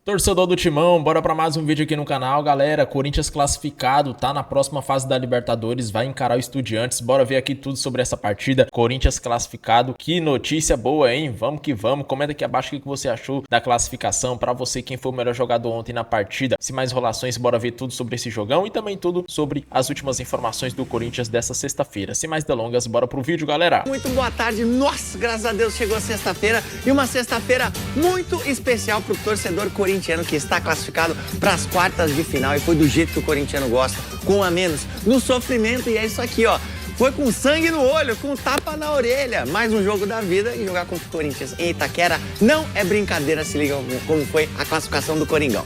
Torcedor do Timão, bora pra mais um vídeo aqui no canal, galera. Corinthians classificado, tá na próxima fase da Libertadores, vai encarar o Estudiantes. Bora ver aqui tudo sobre essa partida. Corinthians classificado, que notícia boa, hein? Vamos que vamos. Comenta aqui abaixo o que você achou da classificação. Pra você, quem foi o melhor jogador ontem na partida. Sem mais enrolações, bora ver tudo sobre esse jogão e também tudo sobre as últimas informações do Corinthians dessa sexta-feira. Sem mais delongas, bora pro vídeo, galera. Muito boa tarde. Nossa, graças a Deus chegou a sexta-feira e uma sexta-feira muito especial pro torcedor corintiano que está classificado para as quartas de final e foi do jeito que o corintiano gosta, com um a menos, no sofrimento, e é isso aqui, ó. Foi com sangue no olho, com tapa na orelha. Mais um jogo da vida e jogar contra o Corinthians em Itaquera não é brincadeira. Se liga como foi a classificação do Coringão.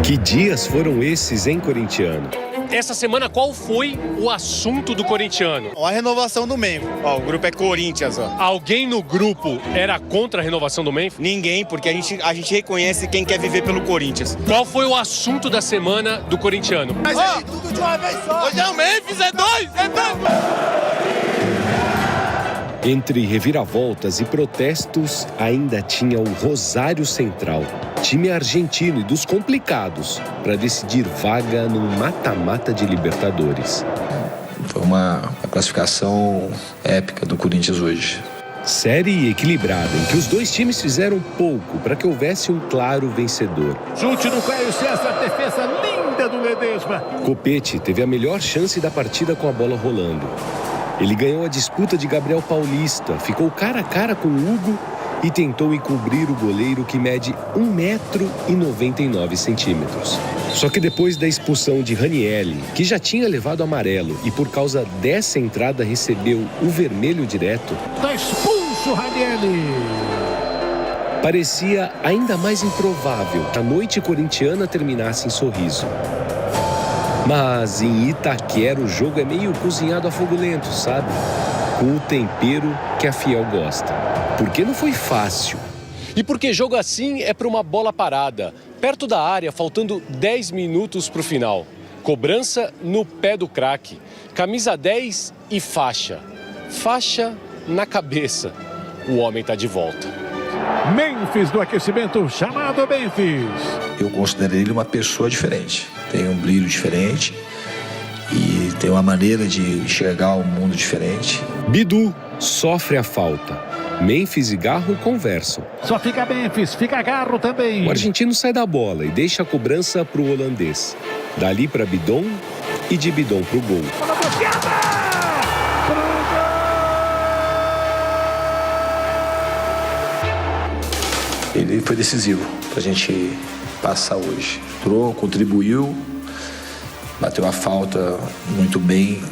Que dias foram esses, hein, corintiano? Essa semana, qual foi o assunto do corintiano? A renovação do Memphis. Ó, o grupo é Corinthians, ó. Alguém no grupo era contra a renovação do Memphis? Ninguém, porque a gente reconhece quem quer viver pelo Corinthians. Qual foi o assunto da semana do corintiano? Mas é tudo de uma vez só. Hoje é o Memphis, é dois. Entre reviravoltas e protestos, ainda tinha o Rosário Central, time argentino e dos complicados, para decidir vaga no mata-mata de Libertadores. Foi uma classificação épica do Corinthians hoje. Série equilibrada, em que os dois times fizeram pouco para que houvesse um claro vencedor. Chute do Caio César, defesa linda do Ledesma. Copete teve a melhor chance da partida com a bola rolando. Ele ganhou a disputa de Gabriel Paulista, ficou cara a cara com Hugo e tentou encobrir o goleiro que mede 1,99 m. Só que depois da expulsão de Ranieri, que já tinha levado amarelo e por causa dessa entrada recebeu o vermelho direto, Tá expulso, Ranieri. parecia ainda mais improvável que a noite corintiana terminasse em sorriso. Mas em Itaquera o jogo é meio cozinhado a fogo lento, sabe? Com o tempero que a Fiel gosta. Porque não foi fácil. E porque jogo assim é para uma bola parada, perto da área, faltando 10 minutos para o final. Cobrança no pé do craque, camisa 10 e faixa. Faixa na cabeça. O homem tá de volta. Memphis do aquecimento, chamado Memphis. Eu considero ele uma pessoa diferente. Tem um brilho diferente e tem uma maneira de enxergar o mundo diferente. Bidu sofre a falta. Memphis e Garro conversam. Só fica Memphis, fica Garro também. O argentino sai da bola e deixa a cobrança para o holandês. Dali para Bidon e de Bidon para o gol. Ele foi decisivo para a gente passar hoje. Entrou, contribuiu, bateu a falta muito bem.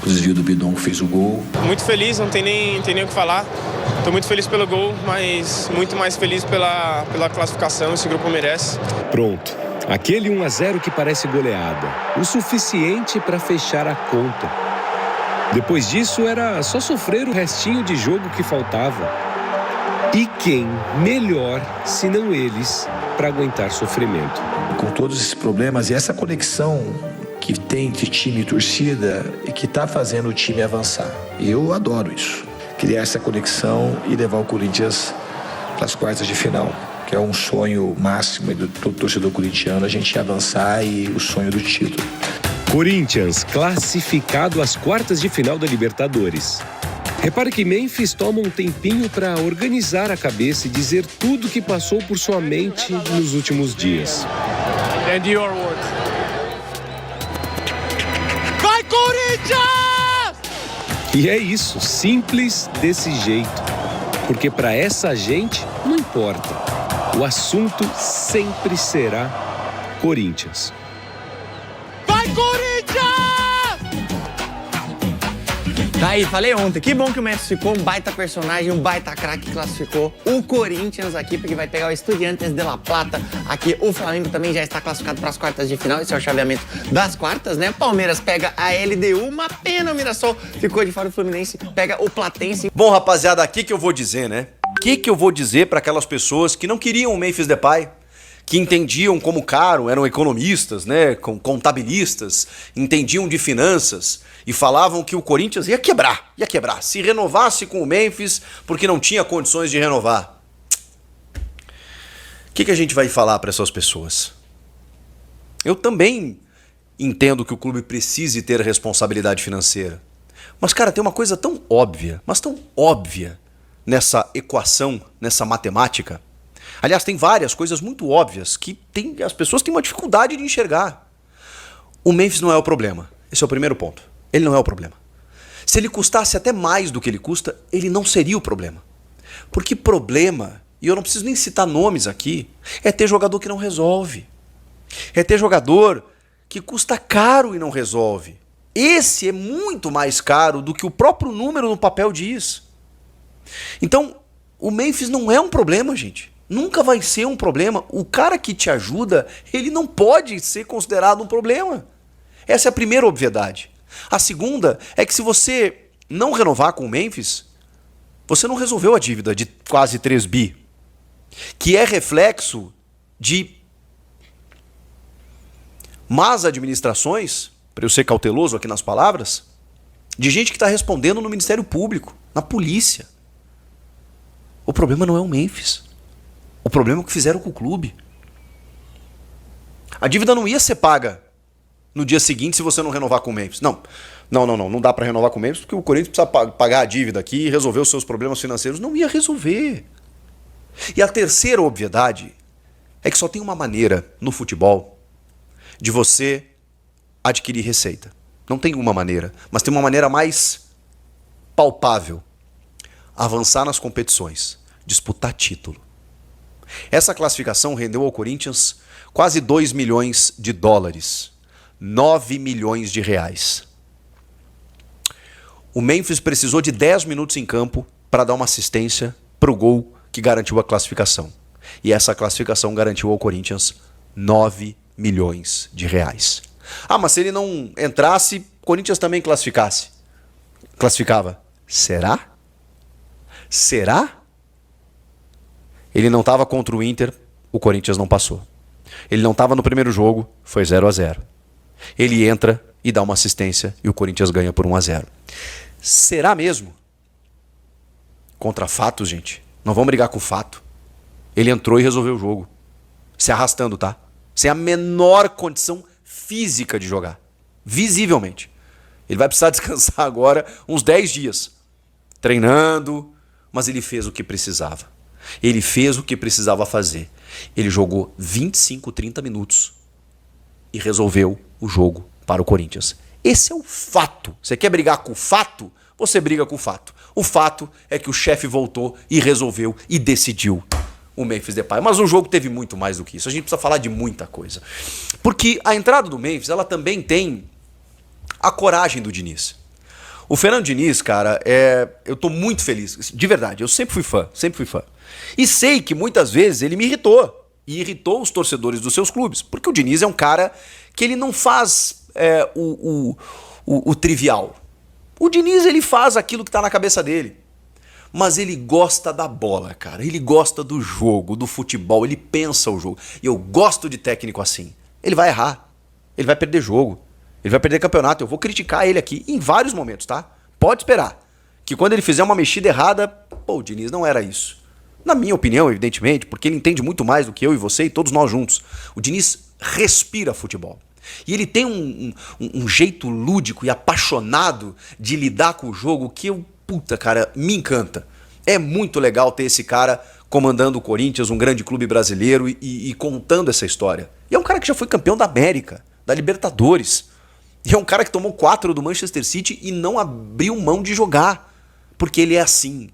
O desvio do Bidon fez o gol. Muito feliz, não tem nem o que falar. Estou muito feliz pelo gol, mas muito mais feliz pela classificação. Esse grupo merece. Pronto. Aquele 1-0 que parece goleada. O suficiente para fechar a conta. Depois disso, era só sofrer o restinho de jogo que faltava. E quem melhor, se não eles, para aguentar sofrimento? Com todos esses problemas e essa conexão que tem de time e torcida e que está fazendo o time avançar. Eu adoro isso. Criar essa conexão e levar o Corinthians para as quartas de final, que é um sonho máximo do todo torcedor corintiano, a gente avançar e o sonho do título. Corinthians classificado às quartas de final da Libertadores. Repare que Memphis toma um tempinho para organizar a cabeça e dizer tudo que passou por sua mente nos últimos dias. And your words. Vai, Corinthians! E é isso, simples desse jeito. Porque para essa gente não importa. O assunto sempre será Corinthians. Vai, Corinthians! Tá aí, falei ontem, que bom que o Memphis ficou, um baita personagem, um baita craque que classificou o Corinthians aqui, porque vai pegar o Estudiantes de La Plata. Aqui o Flamengo também já está classificado para as quartas de final, esse é o chaveamento das quartas, né? Palmeiras pega a LDU, uma pena o Mirassol ficou de fora, o Fluminense pega o Platense. Bom, rapaziada, aqui que eu vou dizer, né? O que eu vou dizer para aquelas pessoas que não queriam o Memphis Depay, que entendiam como caro, eram economistas, né, contabilistas, entendiam de finanças e falavam que o Corinthians ia quebrar, se renovasse com o Memphis porque não tinha condições de renovar. que a gente vai falar para essas pessoas? Eu também entendo que o clube precise ter responsabilidade financeira. Mas, cara, tem uma coisa tão óbvia, mas tão óbvia nessa equação, nessa matemática. Aliás, tem várias coisas muito óbvias que as pessoas têm uma dificuldade de enxergar. O Memphis não é o problema. Esse é o primeiro ponto. Ele não é o problema. Se ele custasse até mais do que ele custa, ele não seria o problema. Porque problema, e eu não preciso nem citar nomes aqui, é ter jogador que não resolve. É ter jogador que custa caro e não resolve. Esse é muito mais caro do que o próprio número no papel diz. Então, o Memphis não é um problema, gente. Nunca vai ser um problema. O cara que te ajuda, ele não pode ser considerado um problema. Essa é a primeira obviedade. A segunda é que se você não renovar com o Memphis, você não resolveu a dívida de quase 3 bi, que é reflexo de más administrações, para eu ser cauteloso aqui nas palavras, de gente que está respondendo no Ministério Público, na polícia. O problema não é o Memphis. O problema é o que fizeram com o clube. A dívida não ia ser paga no dia seguinte se você não renovar com o Memphis. Não dá para renovar com o Memphis porque o Corinthians precisa pagar a dívida aqui e resolver os seus problemas financeiros. Não ia resolver. E a terceira obviedade é que só tem uma maneira no futebol de você adquirir receita. Não tem uma maneira, mas tem uma maneira mais palpável. Avançar nas competições, disputar título. Essa classificação rendeu ao Corinthians quase 2 milhões de dólares, 9 milhões de reais. O Memphis precisou de 10 minutos em campo para dar uma assistência para o gol que garantiu a classificação. E essa classificação garantiu ao Corinthians 9 milhões de reais. Ah, mas se ele não entrasse, o Corinthians também classificava. Será? Será? Ele não estava contra o Inter, o Corinthians não passou. Ele não estava no primeiro jogo, foi 0-0. Ele entra e dá uma assistência e o Corinthians ganha por 1-0. Será mesmo? Contra fatos, gente. Não vamos brigar com o fato. Ele entrou e resolveu o jogo. Se arrastando, tá? Sem a menor condição física de jogar. Visivelmente. Ele vai precisar descansar agora uns 10 dias. Treinando, mas ele fez o que precisava. Ele fez o que precisava fazer. Ele jogou 25, 30 minutos e resolveu o jogo para o Corinthians. Esse é o fato. Você quer brigar com o fato? Você briga com o fato. O fato é que o chefe voltou e resolveu e decidiu o Memphis Depay. Mas o jogo teve muito mais do que isso. A gente precisa falar de muita coisa. Porque a entrada do Memphis, ela também tem a coragem do Diniz. O Fernando Diniz, cara, eu tô muito feliz. De verdade, eu sempre fui fã. E sei que muitas vezes ele me irritou. E irritou os torcedores dos seus clubes. Porque o Diniz é um cara que ele não faz o trivial. O Diniz, ele faz aquilo que tá na cabeça dele. Mas ele gosta da bola, cara. Ele gosta do jogo, do futebol. Ele pensa o jogo. E eu gosto de técnico assim. Ele vai errar. Ele vai perder jogo. Ele vai perder campeonato. Eu vou criticar ele aqui em vários momentos, tá? Pode esperar. Que quando ele fizer uma mexida errada, o Diniz não era isso. Na minha opinião, evidentemente, porque ele entende muito mais do que eu e você e todos nós juntos. O Diniz respira futebol. E ele tem um jeito lúdico e apaixonado de lidar com o jogo que cara, me encanta. É muito legal ter esse cara comandando o Corinthians, um grande clube brasileiro, e contando essa história. E é um cara que já foi campeão da América, da Libertadores. E é um cara que tomou 4 do Manchester City e não abriu mão de jogar. Porque ele é assim.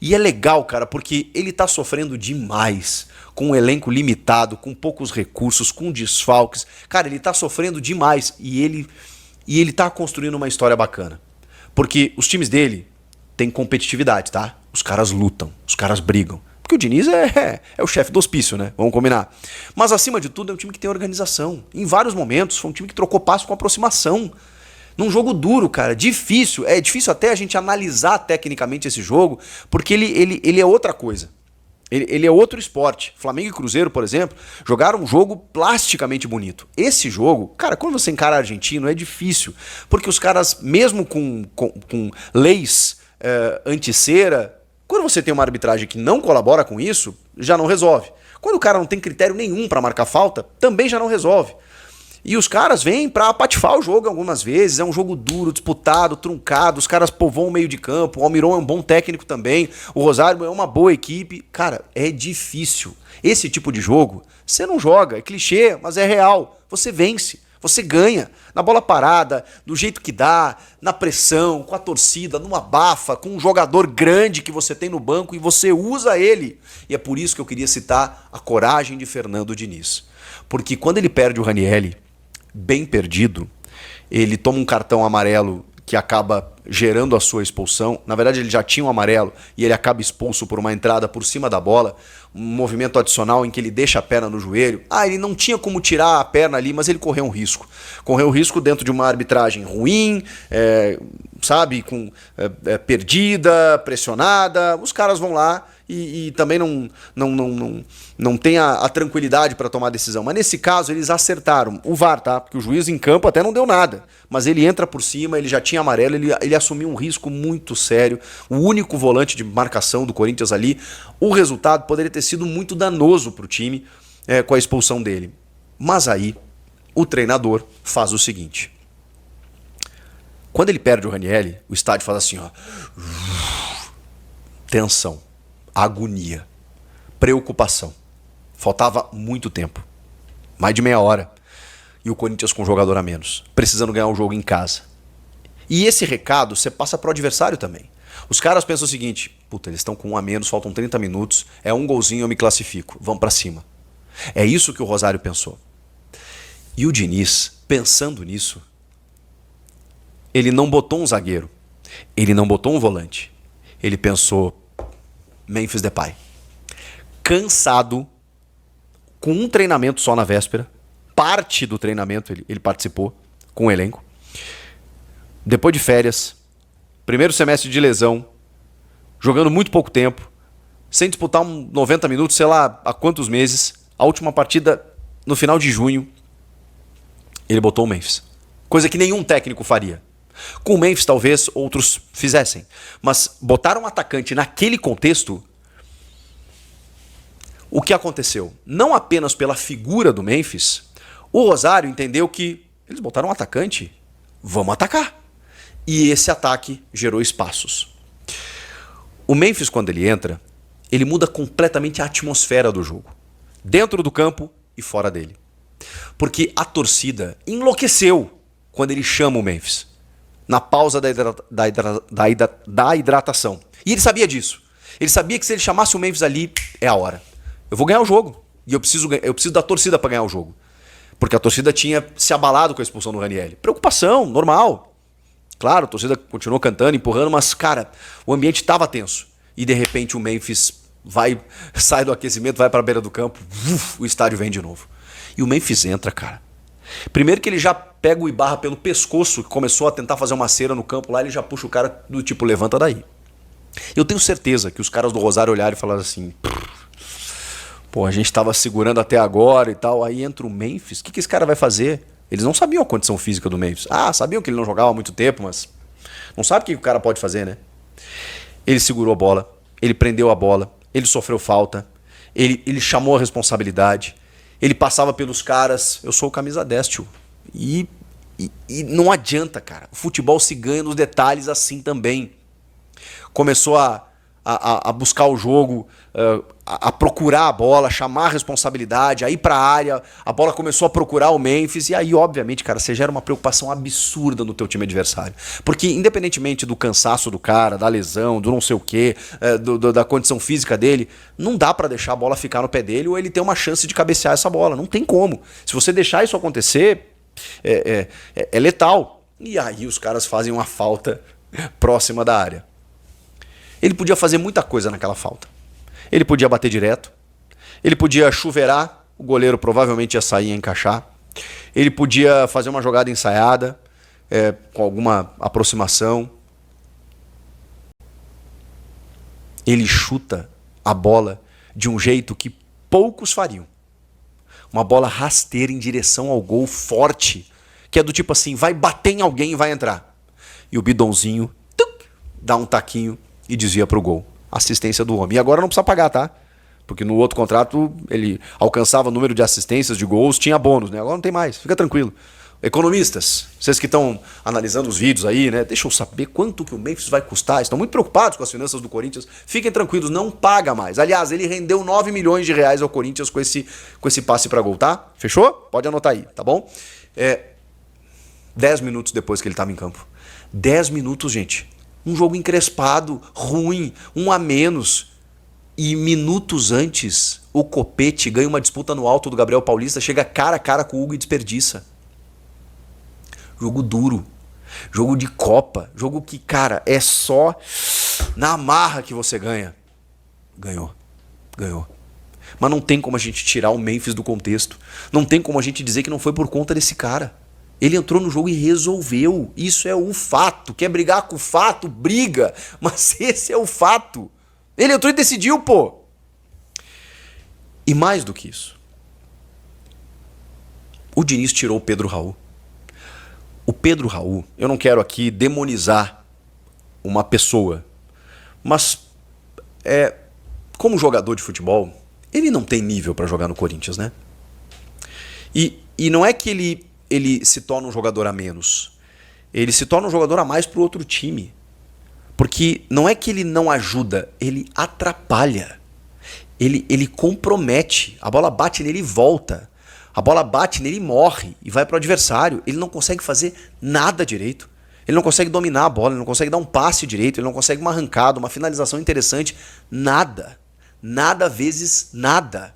E é legal, cara, porque ele tá sofrendo demais. Com um elenco limitado, com poucos recursos, com desfalques. Cara, ele tá sofrendo demais. E ele tá construindo uma história bacana. Porque os times dele têm competitividade, tá? Os caras lutam, os caras brigam. Porque o Diniz é o chefe do hospício, né? Vamos combinar. Mas acima de tudo é um time que tem organização. Em vários momentos foi um time que trocou passo com aproximação. Num jogo duro, cara, difícil. É difícil até a gente analisar tecnicamente esse jogo, porque ele é outra coisa. Ele é outro esporte. Flamengo e Cruzeiro, por exemplo, jogaram um jogo plasticamente bonito. Esse jogo, cara, quando você encara argentino é difícil, porque os caras, mesmo com leis anti-cera, quando você tem uma arbitragem que não colabora com isso, já não resolve. Quando o cara não tem critério nenhum para marcar falta, também já não resolve. E os caras vêm pra patifar o jogo algumas vezes, é um jogo duro, disputado, truncado, os caras povoam o meio de campo, o Almiron é um bom técnico também, o Rosário é uma boa equipe. Cara, é difícil. Esse tipo de jogo, você não joga, é clichê, mas é real. Você vence, você ganha, na bola parada, do jeito que dá, na pressão, com a torcida, numa bafa, com um jogador grande que você tem no banco e você usa ele. E é por isso que eu queria citar a coragem de Fernando Diniz. Porque quando ele perde o Ranieri, bem perdido, ele toma um cartão amarelo que acaba gerando a sua expulsão. Na verdade, ele já tinha um amarelo e ele acaba expulso por uma entrada por cima da bola, um movimento adicional em que ele deixa a perna no joelho. Ele não tinha como tirar a perna ali, mas ele correu um risco. Correu um risco dentro de uma arbitragem ruim, sabe, perdida, pressionada. Os caras vão lá e também não tem a tranquilidade para tomar a decisão. Mas nesse caso eles acertaram. O VAR, tá? Porque o juiz em campo até não deu nada. Mas ele entra por cima, ele já tinha amarelo, ele assumiu um risco muito sério. O único volante de marcação do Corinthians ali. O resultado poderia ter sido muito danoso para o time com a expulsão dele. Mas aí o treinador faz o seguinte. Quando ele perde o Ranieri, o estádio faz assim, ó. Tensão. Agonia, preocupação. Faltava muito tempo, mais de meia hora, e o Corinthians com um jogador a menos, precisando ganhar o jogo em casa. E esse recado você passa pro adversário também. Os caras pensam o seguinte: puta, eles estão com um a menos, faltam 30 minutos, é um golzinho, eu me classifico, vamos pra cima. É isso que o Rosário pensou. E o Diniz, pensando nisso, ele não botou um zagueiro, ele não botou um volante, ele pensou: Memphis Depay, cansado, com um treinamento só na véspera, parte do treinamento ele participou com o elenco, depois de férias, primeiro semestre de lesão, jogando muito pouco tempo, sem disputar 90 minutos, sei lá há quantos meses, a última partida no final de junho, ele botou o Memphis, coisa que nenhum técnico faria. Com o Memphis talvez outros fizessem, mas botar um atacante naquele contexto, o que aconteceu? Não apenas pela figura do Memphis, o Rosário entendeu que eles botaram um atacante, vamos atacar. E esse ataque gerou espaços. O Memphis, quando ele entra, ele muda completamente a atmosfera do jogo, dentro do campo e fora dele. Porque a torcida enlouqueceu quando ele chama o Memphis, na pausa da hidratação. E ele sabia disso. Ele sabia que se ele chamasse o Memphis ali, é a hora. Eu vou ganhar o jogo. E eu preciso da torcida para ganhar o jogo. Porque a torcida tinha se abalado com a expulsão do Ranieri. Preocupação, normal. Claro, a torcida continuou cantando, empurrando, mas, cara, o ambiente estava tenso. E, de repente, o Memphis sai do aquecimento, vai para a beira do campo, o estádio vem de novo. E o Memphis entra, cara. Primeiro que ele já pega o Ibarra pelo pescoço, que começou a tentar fazer uma cera no campo lá, ele já puxa o cara do tipo, levanta daí. Eu tenho certeza que os caras do Rosário olharam e falaram assim: pô, a gente tava segurando até agora e tal, aí entra o Memphis, o que esse cara vai fazer? Eles não sabiam a condição física do Memphis. Sabiam que ele não jogava há muito tempo, mas não sabe o que o cara pode fazer, né? Ele segurou a bola, ele prendeu a bola, ele sofreu falta, ele chamou a responsabilidade, ele passava pelos caras. Eu sou o camisa 10, tio. E não adianta, cara. O futebol se ganha nos detalhes assim também. Começou a buscar o jogo, a procurar a bola, chamar a responsabilidade, a ir pra área, a bola começou a procurar o Memphis, e aí, obviamente, cara, você gera uma preocupação absurda no teu time adversário. Porque, independentemente do cansaço do cara, da lesão, do não sei o quê, da condição física dele, não dá pra deixar a bola ficar no pé dele ou ele ter uma chance de cabecear essa bola. Não tem como. Se você deixar isso acontecer, é letal. E aí os caras fazem uma falta próxima da área. Ele podia fazer muita coisa naquela falta. Ele podia bater direto. Ele podia chuveirar. O goleiro provavelmente ia sair e encaixar. Ele podia fazer uma jogada ensaiada, com alguma aproximação. Ele chuta a bola de um jeito que poucos fariam. Uma bola rasteira em direção ao gol forte, que é do tipo assim, vai bater em alguém e vai entrar. E o bidãozinho dá um taquinho e desvia pro gol. Assistência do homem. E agora não precisa pagar, tá? Porque no outro contrato ele alcançava o número de assistências, de gols, tinha bônus, né? Agora não tem mais, fica tranquilo. Economistas, vocês que estão analisando os vídeos aí, né? Deixa eu saber quanto que o Memphis vai custar. Estão muito preocupados com as finanças do Corinthians. Fiquem tranquilos, não paga mais. Aliás, ele rendeu 9 milhões de reais ao Corinthians com esse passe para gol, tá? Fechou? Pode anotar aí, tá bom? 10 minutos depois que ele estava em campo. 10 minutos, gente. Um jogo encrespado, ruim, 1 a menos. E minutos antes, o Copete ganha uma disputa no alto do Gabriel Paulista, chega cara a cara com o Hugo e desperdiça. Jogo duro, jogo de Copa, jogo que, cara, é só na marra que você ganha. Ganhou. Mas não tem como a gente tirar o Memphis do contexto. Não tem como a gente dizer que não foi por conta desse cara. Ele entrou no jogo e resolveu. Isso é o fato. Quer brigar com o fato? Briga. Mas esse é o fato. Ele entrou e decidiu, pô. E mais do que isso, o Diniz tirou o Pedro Raul. O Pedro Raul, eu não quero aqui demonizar uma pessoa, mas como jogador de futebol, ele não tem nível para jogar no Corinthians, né? E não é que ele se torna um jogador a menos, ele se torna um jogador a mais para o outro time. Porque não é que ele não ajuda, ele atrapalha, ele compromete, a bola bate nele e volta. A bola bate nele e morre e vai para o adversário. Ele não consegue fazer nada direito. Ele não consegue dominar a bola, ele não consegue dar um passe direito, ele não consegue uma arrancada, uma finalização interessante. Nada. Nada vezes nada.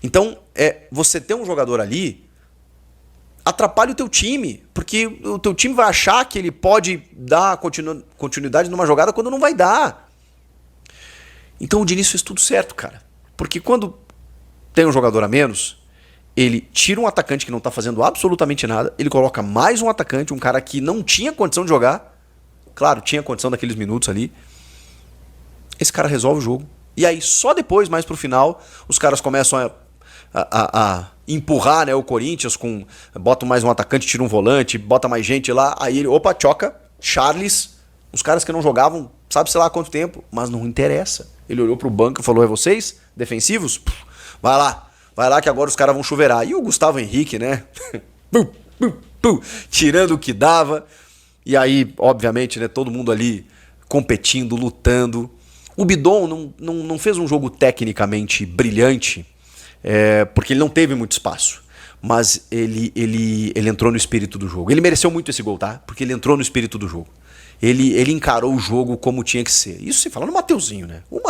Então, você ter um jogador ali atrapalha o teu time, porque o teu time vai achar que ele pode dar continuidade numa jogada quando não vai dar. Então o Diniz fez tudo certo, cara. Porque quando tem um jogador a menos, ele tira um atacante que não está fazendo absolutamente nada, ele coloca mais um atacante, um cara que não tinha condição de jogar, claro, tinha condição daqueles minutos ali, esse cara resolve o jogo. E aí só depois, mais pro final, os caras começam a empurrar, né, o Corinthians, bota mais um atacante, tira um volante, bota mais gente lá, aí ele, choca, Charles, os caras que não jogavam, sabe-se lá há quanto tempo, mas não interessa. Ele olhou pro banco e falou, vocês, defensivos? Vai lá que agora os caras vão chuveirar. E o Gustavo Henrique, né? Tirando o que dava. E aí, obviamente, né, todo mundo ali competindo, lutando. O Bidon não fez um jogo tecnicamente brilhante, porque ele não teve muito espaço. Mas ele entrou no espírito do jogo. Ele mereceu muito esse gol, tá? Porque ele entrou no espírito do jogo. Ele encarou o jogo como tinha que ser. Isso se fala no Mateuzinho, né? O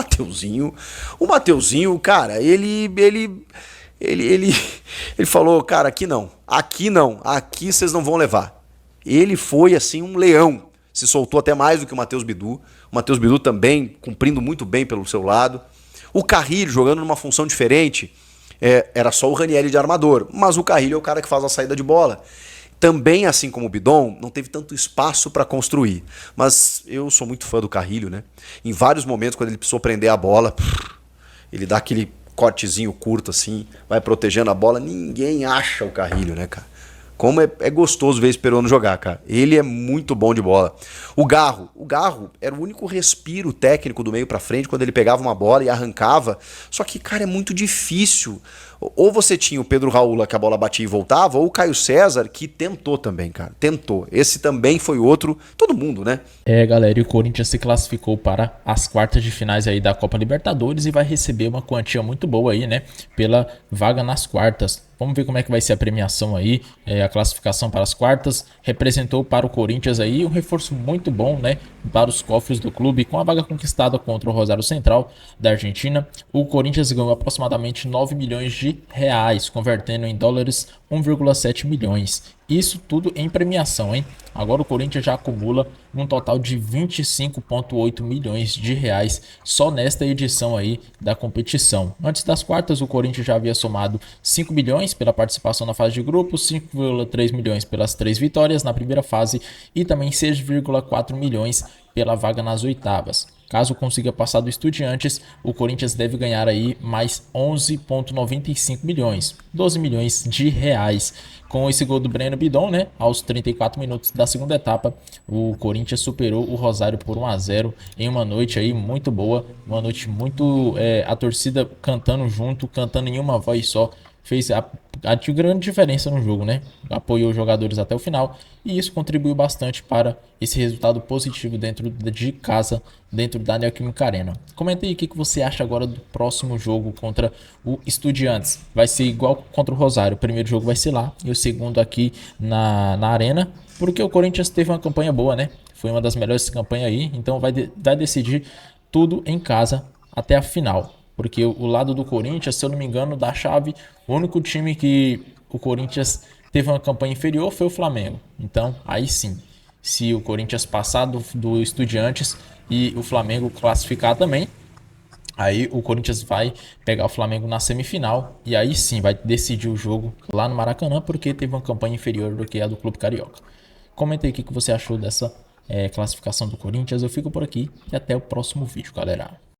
Mateuzinho, cara, ele falou, cara, aqui não, aqui vocês não vão levar. Ele foi assim um leão, se soltou até mais do que o Matheus Bidu. O Matheus Bidu também cumprindo muito bem pelo seu lado. O Carrilho jogando numa função diferente, era só o Ranieri de armador, mas o Carrilho é o cara que faz a saída de bola. Também, assim como o Bidon, não teve tanto espaço para construir. Mas eu sou muito fã do Carrilho, né? Em vários momentos, quando ele precisou prender a bola, ele dá aquele cortezinho curto assim, vai protegendo a bola. Ninguém acha o Carrilho, né, cara? Como é gostoso ver esse peruano jogar, cara. Ele é muito bom de bola. O Garro era o único respiro técnico do meio pra frente quando ele pegava uma bola e arrancava. Só que, cara, é muito difícil. Ou você tinha o Pedro Raul, que a bola batia e voltava, ou o Caio César, que tentou também, cara. Tentou. Esse também foi outro. Todo mundo, né? Galera, e o Corinthians se classificou para as quartas de finais aí da Copa Libertadores e vai receber uma quantia muito boa aí, né? Pela vaga nas quartas. Vamos ver como é que vai ser a premiação aí, a classificação para as quartas. Representou para o Corinthians aí um reforço muito bom, né? Para os cofres do clube, com a vaga conquistada contra o Rosário Central da Argentina. O Corinthians ganhou aproximadamente 9 milhões de reais, convertendo em dólares 1,7 milhões. Isso tudo em premiação, hein? Agora o Corinthians já acumula um total de 25,8 milhões de reais só nesta edição aí da competição. Antes das quartas, o Corinthians já havia somado 5 milhões pela participação na fase de grupos, 5,3 milhões pelas 3 vitórias na primeira fase e também 6,4 milhões pela vaga nas oitavas. Caso consiga passar do Estudiantes, o Corinthians deve ganhar aí mais 11,95 milhões, 12 milhões de reais. Com esse gol do Breno Bidon, né, aos 34 minutos da segunda etapa, o Corinthians superou o Rosário por 1-0 em uma noite aí muito boa, uma noite muito a torcida cantando junto, cantando em uma voz só. Fez a grande diferença no jogo, né? Apoiou os jogadores até o final e isso contribuiu bastante para esse resultado positivo dentro de casa, dentro da Neoquímica Arena. Comenta aí o que você acha agora do próximo jogo contra o Estudiantes. Vai ser igual contra o Rosário. O primeiro jogo vai ser lá e o segundo aqui na Arena, porque o Corinthians teve uma campanha boa, né? Foi uma das melhores campanhas aí, então vai decidir tudo em casa até a final. Porque o lado do Corinthians, se eu não me engano, da chave, o único time que o Corinthians teve uma campanha inferior foi o Flamengo. Então, aí sim, se o Corinthians passar do Estudiantes e o Flamengo classificar também, aí o Corinthians vai pegar o Flamengo na semifinal e aí sim vai decidir o jogo lá no Maracanã, porque teve uma campanha inferior do que a do Clube Carioca. Comenta aí o que você achou dessa classificação do Corinthians. Eu fico por aqui e até o próximo vídeo, galera.